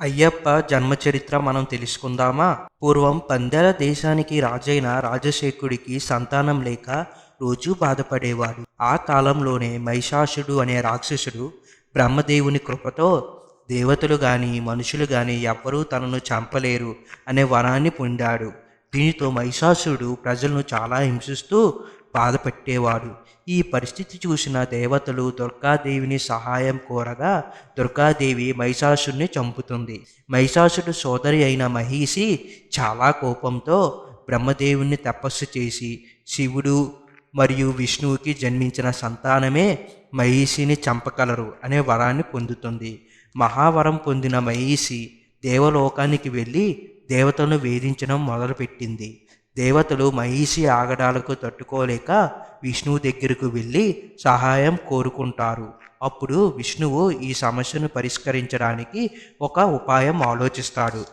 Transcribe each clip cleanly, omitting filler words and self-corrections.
అయ్యప్ప జన్మచరిత్ర మనం తెలుసుకుందామా? పూర్వం పందెల దేశానికి రాజైన రాజశేఖరుడికి సంతానం లేక రోజూ బాధపడేవాడు. ఆ కాలంలోనే మహిషాసుడు అనే రాక్షసుడు బ్రహ్మదేవుని కృపతో దేవతలు గాని, మనుషులు గాని ఎవ్వరూ తనను చంపలేరు అనే వరాన్ని పొందాడు. దీనితో మహిషాసురుడు ప్రజలను చాలా హింసిస్తూ బాధపెట్టేవాడు. ఈ పరిస్థితి చూసిన దేవతలు దుర్గాదేవిని సహాయం కోరగా దుర్గాదేవి మహిషాసురుని చంపుతుంది. మహిషాసురుడు సోదరి అయిన మహిషి చాలా కోపంతో బ్రహ్మదేవుని తపస్సు చేసి శివుడు మరియు విష్ణువుకి జన్మించిన సంతానమే మహిషిని చంపగలరు అనే వరాన్ని పొందుతుంది. మహావరం పొందిన మహిషి దేవలోకానికి వెళ్ళి దేవతలను వేధించడం మొదలుపెట్టింది. దేవతలు మహిషి ఆగడాలకు తట్టుకోలేక విష్ణువు దగ్గరకు వెళ్ళి సహాయం కోరుకుంటారు. అప్పుడు విష్ణువు ఈ సమస్యను పరిష్కరించడానికి ఒక ఉపాయం ఆలోచిస్తాడు.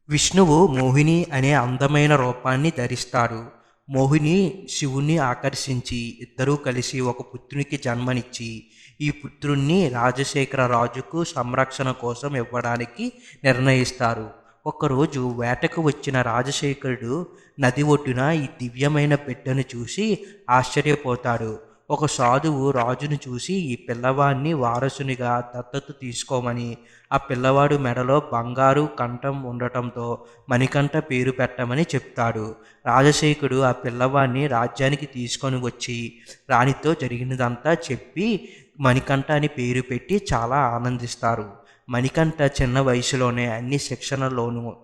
విష్ణువు మోహిని అనే అందమైన రూపాన్ని ధరిస్తాడు. మోహిని శివుణ్ణి ఆకర్షించి ఇద్దరూ కలిసి ఒక పుత్రునికి జన్మనిచ్చి ఈ పుత్రుణ్ణి రాజశేఖర రాజుకు సంరక్షణ కోసం ఇవ్వడానికి నిర్ణయిస్తారు. ఒకరోజు వేటకు వచ్చిన రాజశేఖరుడు నది ఒడ్డున ఈ దివ్యమైన బిడ్డను చూసి ఆశ్చర్యపోతాడు. ఒక సాధువు రాజును చూసి ఈ పిల్లవాడిని వారసునిగా దత్తత తీసుకోమని, ఆ పిల్లవాడు మెడలో బంగారు కంఠం ఉండటంతో మణికంఠ పేరు పెట్టమని చెప్తాడు. రాజశేఖరుడు ఆ పిల్లవాడిని రాజ్యానికి తీసుకొని వచ్చి రాణితో జరిగినదంతా చెప్పి మణికంఠ అని పేరు పెట్టి చాలా ఆనందిస్తారు. మణికంఠ చిన్న వయసులోనే అన్ని శిక్షణల్లోనూ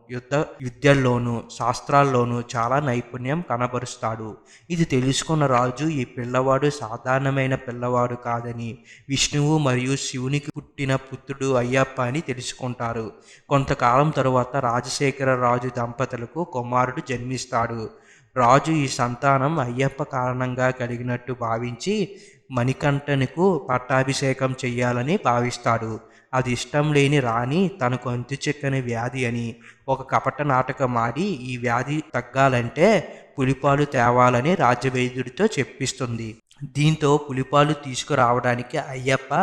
విద్యల్లోనూ శాస్త్రాల్లోనూ చాలా నైపుణ్యం కనబరుస్తాడు. ఇది తెలుసుకున్న రాజు ఈ పిల్లవాడు సాధారణమైన పిల్లవాడు కాదని విష్ణువు మరియు శివునికి పుట్టిన పుత్రుడు అయ్యప్ప అని తెలుసుకుంటారు. కొంతకాలం తరువాత రాజశేఖర రాజు దంపతులకు కుమారుడు జన్మిస్తాడు. రాజు ఈ సంతానం అయ్యప్ప కారణంగా కలిగినట్టు భావించి మణికంఠనుకు పట్టాభిషేకం చెయ్యాలని భావిస్తాడు. అది ఇష్టం లేని రాణి తనకు అంతుచిక్కని వ్యాధి అని ఒక కపట నాటకం ఆడి ఈ వ్యాధి తగ్గాలంటే పులిపాలు తేవాలని రాజవైద్యుడితో చెప్పిస్తుంది. దీంతో పులిపాలు తీసుకురావడానికి అయ్యప్ప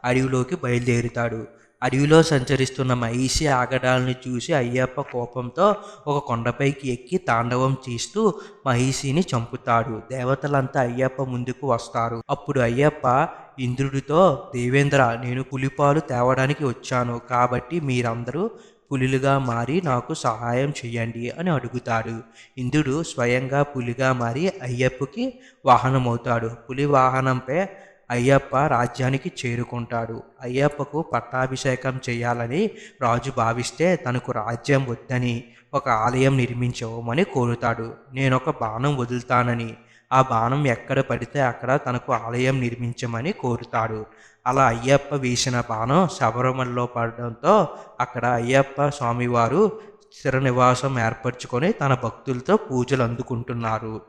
అడవిలోకి బయలుదేరుతాడు. అడవిలో సంచరిస్తున్న మహిషి ఆగడాలను చూసి అయ్యప్ప కోపంతో ఒక కొండపైకి ఎక్కి తాండవం చేస్తూ మహిషిని చంపుతాడు. దేవతలంతా అయ్యప్ప ముందుకు వస్తారు. అప్పుడు అయ్యప్ప ఇంద్రుడితో, దేవేంద్ర, నేను పులిపాలు తేవడానికి వచ్చాను కాబట్టి మీరందరూ పులులుగా మారి నాకు సహాయం చేయండి అని అడుగుతాడు. ఇంద్రుడు స్వయంగా పులిగా మారి అయ్యప్పకి వాహనమవుతాడు. పులి వాహనంపై అయ్యప్ప రాజ్యానికి చేరుకుంటాడు. అయ్యప్పకు పట్టాభిషేకం చేయాలని రాజు భావిస్తే తనకు రాజ్యం వద్దని ఒక ఆలయం నిర్మించవమని కోరుతాడు. నేనొక బాణం వదులుతానని, ఆ బాణం ఎక్కడ పడితే అక్కడ తనకు ఆలయం నిర్మించమని కోరుతాడు. అలా అయ్యప్ప వేసిన బాణం శబరిమలలో పడడంతో అక్కడ అయ్యప్ప స్వామివారు స్థిర నివాసం ఏర్పరచుకొని తన భక్తులతో పూజలు అందుకుంటున్నారు.